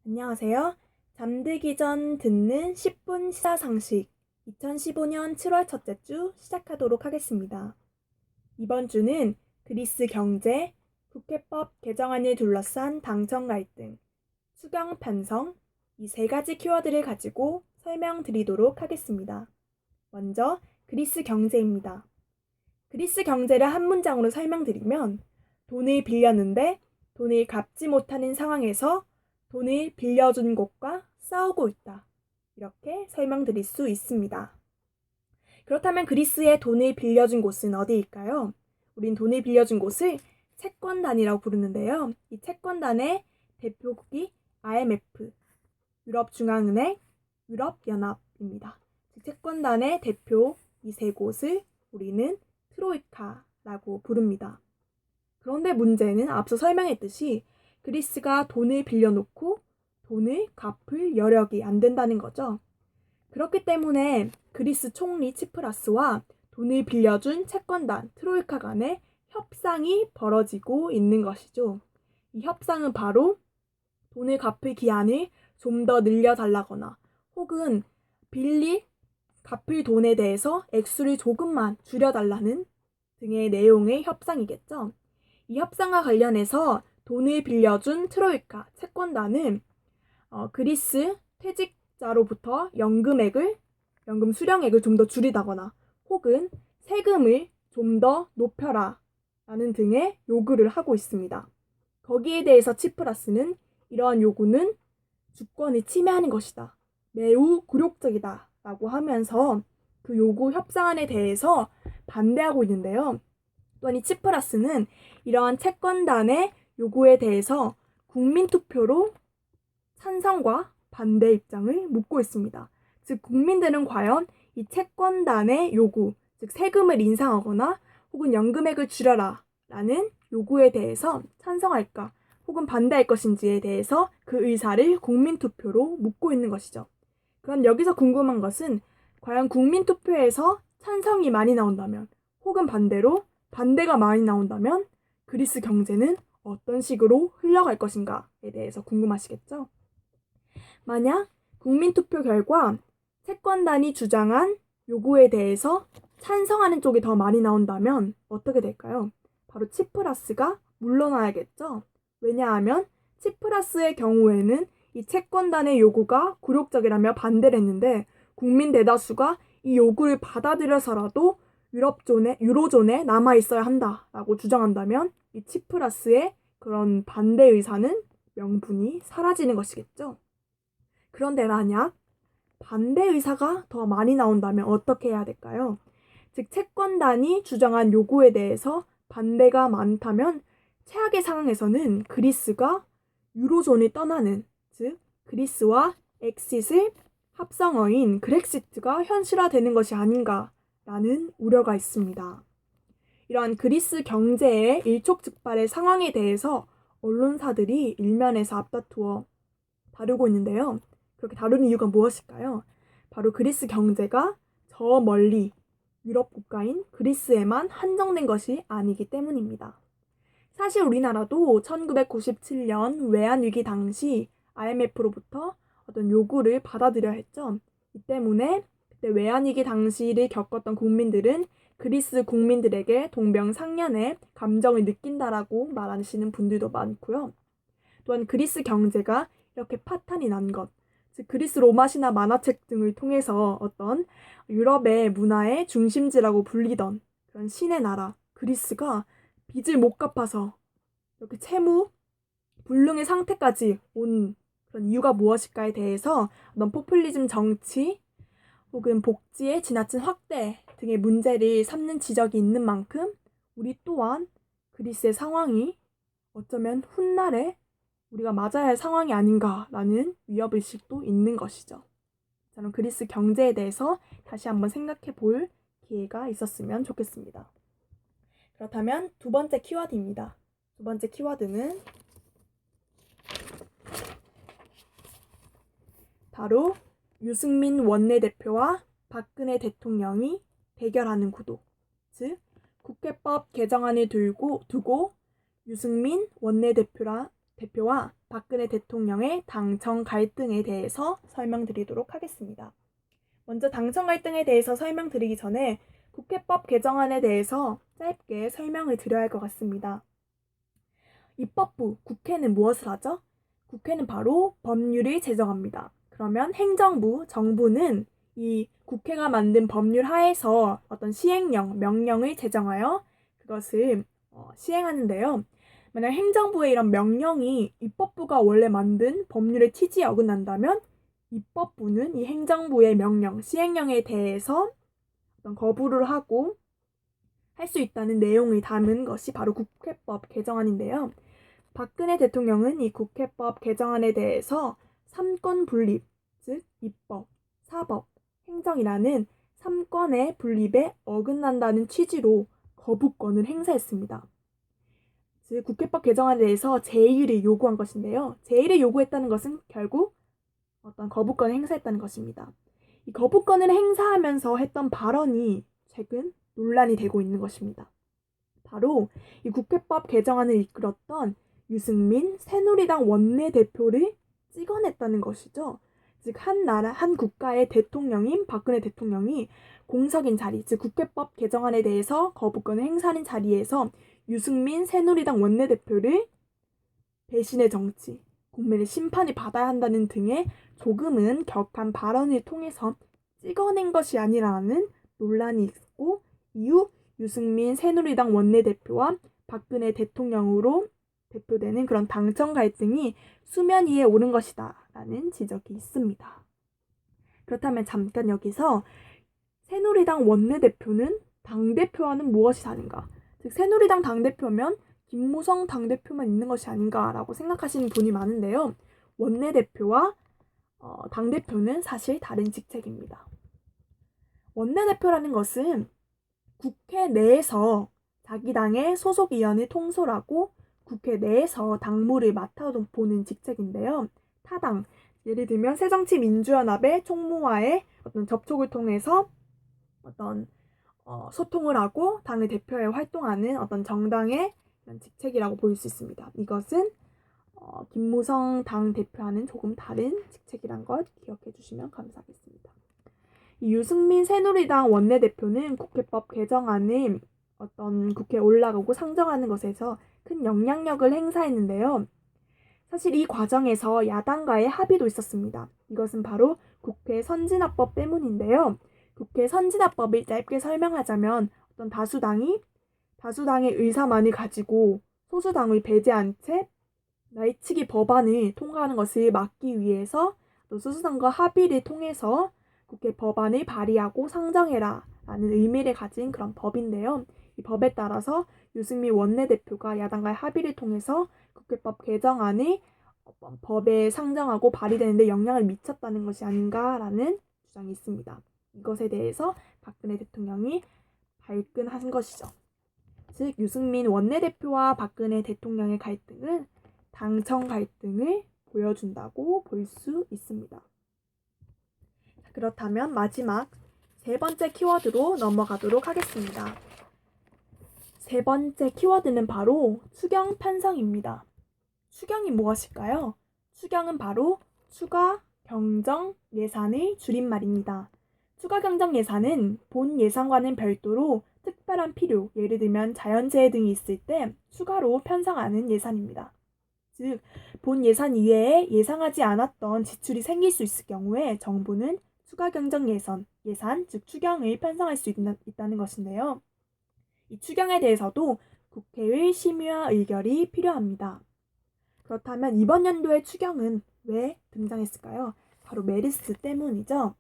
안녕하세요. 잠들기 전 듣는 10분 시사상식 2015년 7월 첫째 주 시작하도록 하겠습니다. 이번 주는 그리스 경제, 국회법 개정안을 둘러싼 당청 갈등, 수경 편성, 이 세 가지 키워드를 가지고 설명드리도록 하겠습니다. 먼저 그리스 경제입니다. 그리스 경제를 한 문장으로 설명드리면 돈을 빌렸는데 돈을 갚지 못하는 상황에서 돈을 빌려준 곳과 싸우고 있다. 이렇게 설명드릴 수 있습니다. 그렇다면 그리스의 돈을 빌려준 곳은 어디일까요? 우린 돈을 빌려준 곳을 채권단이라고 부르는데요. 이 채권단의 대표국이 IMF, 유럽중앙은행, 유럽연합입니다. 채권단의 대표 이 세 곳을 우리는 트로이카라고 부릅니다. 그런데 문제는 앞서 설명했듯이 그리스가 돈을 빌려놓고 돈을 갚을 여력이 안 된다는 거죠. 그렇기 때문에 그리스 총리 치프라스와 돈을 빌려준 채권단 트로이카 간의 협상이 벌어지고 있는 것이죠. 이 협상은 바로 돈을 갚을 기한을 좀 더 늘려달라거나 혹은 갚을 돈에 대해서 액수를 조금만 줄여달라는 등의 내용의 협상이겠죠. 이 협상과 관련해서 돈을 빌려준 트로이카 채권단은 그리스 퇴직자로부터 연금 수령액을 좀 더 줄이다거나 혹은 세금을 좀 더 높여라 라는 등의 요구를 하고 있습니다. 거기에 대해서 치프라스는 이러한 요구는 주권을 침해하는 것이다. 매우 굴욕적이다 라고 하면서 그 요구 협상안에 대해서 반대하고 있는데요. 또한 이 치프라스는 이러한 채권단의 요구에 대해서 국민투표로 찬성과 반대 입장을 묻고 있습니다. 즉 국민들은 과연 이 채권단의 요구, 즉 세금을 인상하거나 혹은 연금액을 줄여라 라는 요구에 대해서 찬성할까 혹은 반대할 것인지에 대해서 그 의사를 국민투표로 묻고 있는 것이죠. 그럼 여기서 궁금한 것은 과연 국민투표에서 찬성이 많이 나온다면 혹은 반대로 반대가 많이 나온다면 그리스 경제는 어떤 식으로 흘러갈 것인가에 대해서 궁금하시겠죠? 만약 국민투표 결과 채권단이 주장한 요구에 대해서 찬성하는 쪽이 더 많이 나온다면 어떻게 될까요? 바로 치프라스가 물러나야겠죠? 왜냐하면 치프라스의 경우에는 이 채권단의 요구가 굴욕적이라며 반대를 했는데 국민 대다수가 이 요구를 받아들여서라도 유로존에 남아있어야 한다라고 주장한다면 이 치프라스의 그런 반대 의사는 명분이 사라지는 것이겠죠. 그런데 만약 반대 의사가 더 많이 나온다면 어떻게 해야 될까요? 즉 채권단이 주장한 요구에 대해서 반대가 많다면 최악의 상황에서는 그리스가 유로존을 떠나는, 즉 그리스와 엑싯의 합성어인 그렉시트가 현실화되는 것이 아닌가라는 우려가 있습니다. 이러한 그리스 경제의 일촉즉발의 상황에 대해서 언론사들이 일면에서 앞다투어 다루고 있는데요. 그렇게 다루는 이유가 무엇일까요? 바로 그리스 경제가 저 멀리 유럽 국가인 그리스에만 한정된 것이 아니기 때문입니다. 사실 우리나라도 1997년 외환위기 당시 IMF로부터 어떤 요구를 받아들여야 했죠. 이 때문에 그때 외환위기 당시를 겪었던 국민들은 그리스 국민들에게 동병상련의 감정을 느낀다라고 말하시는 분들도 많고요. 또한 그리스 경제가 이렇게 파탄이 난 것, 즉 그리스 로마 신화 만화책 등을 통해서 어떤 유럽의 문화의 중심지라고 불리던 그런 신의 나라 그리스가 빚을 못 갚아서 이렇게 채무 불능의 상태까지 온 그런 이유가 무엇일까에 대해서 어떤 포퓰리즘 정치 혹은 복지의 지나친 확대 등의 문제를 삼는 지적이 있는 만큼 우리 또한 그리스의 상황이 어쩌면 훗날에 우리가 맞아야 할 상황이 아닌가라는 위협의식도 있는 것이죠. 저는 그리스 경제에 대해서 다시 한번 생각해 볼 기회가 있었으면 좋겠습니다. 그렇다면 두 번째 키워드입니다. 두 번째 키워드는 바로 유승민 원내대표와 박근혜 대통령이 대결하는 구도, 즉 국회법 개정안을 두고 유승민 원내대표와 박근혜 대통령의 당청 갈등에 대해서 설명드리도록 하겠습니다. 먼저 당청 갈등에 대해서 설명드리기 전에 국회법 개정안에 대해서 짧게 설명을 드려야 할 것 같습니다. 입법부, 국회는 무엇을 하죠? 국회는 바로 법률을 제정합니다. 그러면 행정부, 정부는 이 국회가 만든 법률 하에서 어떤 시행령, 명령을 제정하여 그것을 시행하는데요. 만약 행정부의 이런 명령이 입법부가 원래 만든 법률의 취지에 어긋난다면 입법부는 이 행정부의 명령, 시행령에 대해서 어떤 거부를 하고 할 수 있다는 내용을 담은 것이 바로 국회법 개정안인데요. 박근혜 대통령은 이 국회법 개정안에 대해서 삼권 분립, 즉 입법, 사법, 행정이라는 3권의 분립에 어긋난다는 취지로 거부권을 행사했습니다. 즉 국회법 개정안에 대해서 제의를 요구한 것인데요. 제의를 요구했다는 것은 결국 어떤 거부권을 행사했다는 것입니다. 이 거부권을 행사하면서 했던 발언이 최근 논란이 되고 있는 것입니다. 바로 이 국회법 개정안을 이끌었던 유승민 새누리당 원내대표를 찍어냈다는 것이죠. 즉 한 국가의 대통령인 박근혜 대통령이 공석인 자리, 즉 국회법 개정안에 대해서 거부권을 행사하는 자리에서 유승민 새누리당 원내대표를 배신의 정치, 국민의 심판을 받아야 한다는 등의 조금은 격한 발언을 통해서 찍어낸 것이 아니라는 논란이 있고, 이후 유승민 새누리당 원내대표와 박근혜 대통령으로 대표되는 그런 당청 갈등이 수면 위에 오른 것이다 라는 지적이 있습니다. 그렇다면 잠깐 여기서 새누리당 원내대표는 당대표와는 무엇이 다른가? 즉 새누리당 당대표면 김무성 당대표만 있는 것이 아닌가라고 생각하시는 분이 많은데요. 원내대표와 당대표는 사실 다른 직책입니다. 원내대표라는 것은 국회 내에서 자기 당의 소속 의원을 통솔하고 국회 내에서 당무를 맡아보는 직책인데요. 타당, 예를 들면 새정치민주연합의 총무와의 어떤 접촉을 통해서 어떤 소통을 하고 당을 대표해 활동하는 어떤 정당의 직책이라고 볼 수 있습니다. 이것은 김무성 당 대표와는 조금 다른 직책이란 것 기억해 주시면 감사하겠습니다. 유승민 새누리당 원내대표는 국회법 개정안을 어떤 국회에 올라가고 상정하는 것에서 큰 영향력을 행사했는데요. 사실 이 과정에서 야당과의 합의도 있었습니다. 이것은 바로 국회 선진화법 때문인데요. 국회 선진화법을 짧게 설명하자면 어떤 다수당의 의사만을 가지고 소수당을 배제한 채 날치기 법안을 통과하는 것을 막기 위해서 또 소수당과 합의를 통해서 국회 법안을 발의하고 상정해라 라는 의미를 가진 그런 법인데요. 이 법에 따라서 유승민 원내대표가 야당과의 합의를 통해서 국회법 개정안이 법에 상정하고 발의되는데 영향을 미쳤다는 것이 아닌가라는 주장이 있습니다. 이것에 대해서 박근혜 대통령이 발끈한 것이죠. 즉 유승민 원내대표와 박근혜 대통령의 갈등은 당청 갈등을 보여준다고 볼 수 있습니다. 그렇다면 마지막 세 번째 키워드로 넘어가도록 하겠습니다. 세 번째 키워드는 바로 추경 편성입니다. 추경이 무엇일까요? 추경은 바로 추가 경정 예산의 줄임말입니다. 추가 경정 예산은 본 예산과는 별도로 특별한 필요, 예를 들면 자연재해 등이 있을 때 추가로 편성하는 예산입니다. 즉, 본 예산 이외에 예상하지 않았던 지출이 생길 수 있을 경우에 정부는 추가 경정 예산, 즉 추경을 편성할 수 있다는 것인데요. 이 추경에 대해서도 국회의 심의와 의결이 필요합니다. 그렇다면 이번 연도의 추경은 왜 등장했을까요? 바로 메르스 때문이죠.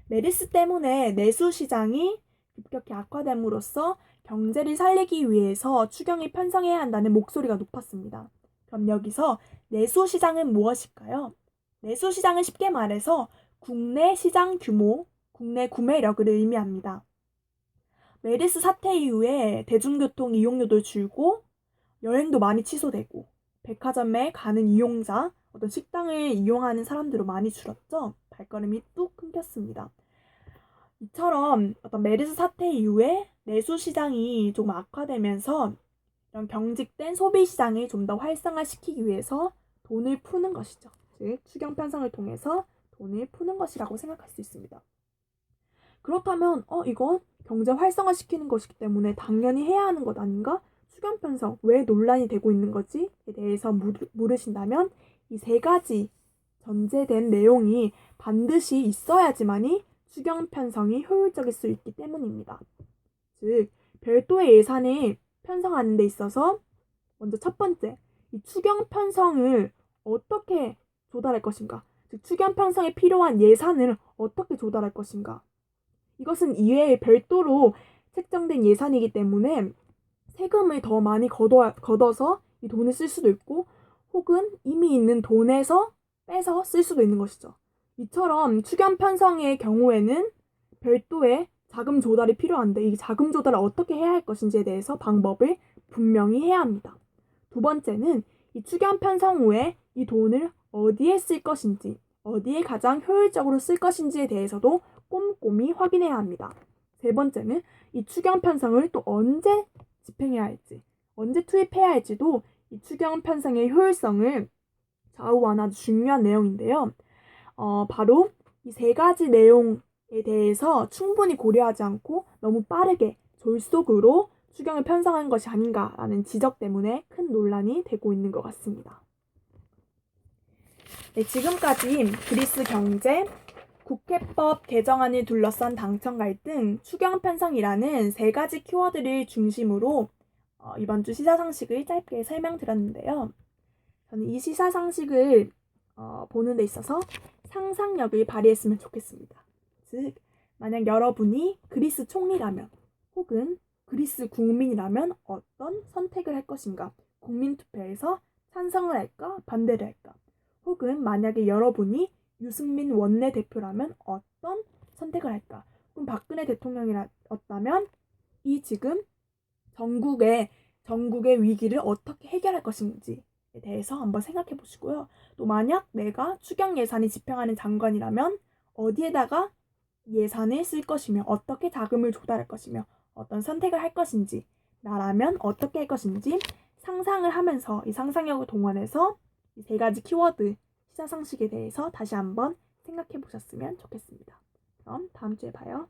메르스 때문에 내수 시장이 급격히 악화됨으로써 경제를 살리기 위해서 추경을 편성해야 한다는 목소리가 높았습니다. 그럼 여기서 내수 시장은 무엇일까요? 내수 시장은 쉽게 말해서 국내 시장 규모, 국내 구매력을 의미합니다. 메르스 사태 이후에 대중교통 이용료도 줄고 여행도 많이 취소되고 백화점에 가는 이용자, 어떤 식당을 이용하는 사람들도 많이 줄었죠. 발걸음이 뚝 끊겼습니다. 이처럼 어떤 메르스 사태 이후에 내수 시장이 조금 악화되면서 이런 경직된 소비 시장을 좀 더 활성화시키기 위해서 돈을 푸는 것이죠. 즉 추경 편성을 통해서 돈을 푸는 것이라고 생각할 수 있습니다. 그렇다면 이건 경제 활성화시키는 것이기 때문에 당연히 해야 하는 것 아닌가? 추경 편성 왜 논란이 되고 있는 거지에 대해서 물으신다면 이 세 가지 전제된 내용이 반드시 있어야지만이 추경 편성이 효율적일 수 있기 때문입니다. 즉 별도의 예산을 편성하는 데 있어서 먼저 첫 번째, 이 추경 편성을 어떻게 조달할 것인가? 즉 추경 편성에 필요한 예산을 어떻게 조달할 것인가? 이것은 이외에 별도로 책정된 예산이기 때문에 세금을 더 많이 걷어서 이 돈을 쓸 수도 있고 혹은 이미 있는 돈에서 빼서 쓸 수도 있는 것이죠. 이처럼 추경 편성의 경우에는 별도의 자금 조달이 필요한데 이 자금 조달을 어떻게 해야 할 것인지에 대해서 방법을 분명히 해야 합니다. 두 번째는 이 추경 편성 후에 이 돈을 어디에 쓸 것인지, 어디에 가장 효율적으로 쓸 것인지에 대해서도 꼼꼼히 확인해야 합니다. 세 번째는 이 추경 편성을 또 언제 집행해야 할지, 언제 투입해야 할지도 이 추경 편성의 효율성을 좌우하는 아주 중요한 내용인데요. 바로 이 세 가지 내용에 대해서 충분히 고려하지 않고 너무 빠르게 졸속으로 추경을 편성한 것이 아닌가라는 지적 때문에 큰 논란이 되고 있는 것 같습니다. 네, 지금까지 그리스 경제, 국회법 개정안을 둘러싼 당청 갈등, 추경 편성이라는 세 가지 키워드를 중심으로 이번 주 시사상식을 짧게 설명드렸는데요. 저는 이 시사상식을 보는 데 있어서 상상력을 발휘했으면 좋겠습니다. 즉, 만약 여러분이 그리스 총리라면 혹은 그리스 국민이라면 어떤 선택을 할 것인가? 국민투표에서 찬성을 할까? 반대를 할까? 혹은 만약에 여러분이 유승민 원내대표라면 어떤 선택을 할까? 그럼 박근혜 대통령이었다면 이 지금 전국의 위기를 어떻게 해결할 것인지에 대해서 한번 생각해 보시고요. 또 만약 내가 추경 예산이 집행하는 장관이라면 어디에다가 예산을 쓸 것이며 어떻게 자금을 조달할 것이며 어떤 선택을 할 것인지 나라면 어떻게 할 것인지 상상을 하면서 이 상상력을 동원해서 이 세 가지 키워드 시사상식에 대해서 다시 한번 생각해 보셨으면 좋겠습니다. 그럼 다음 주에 봐요.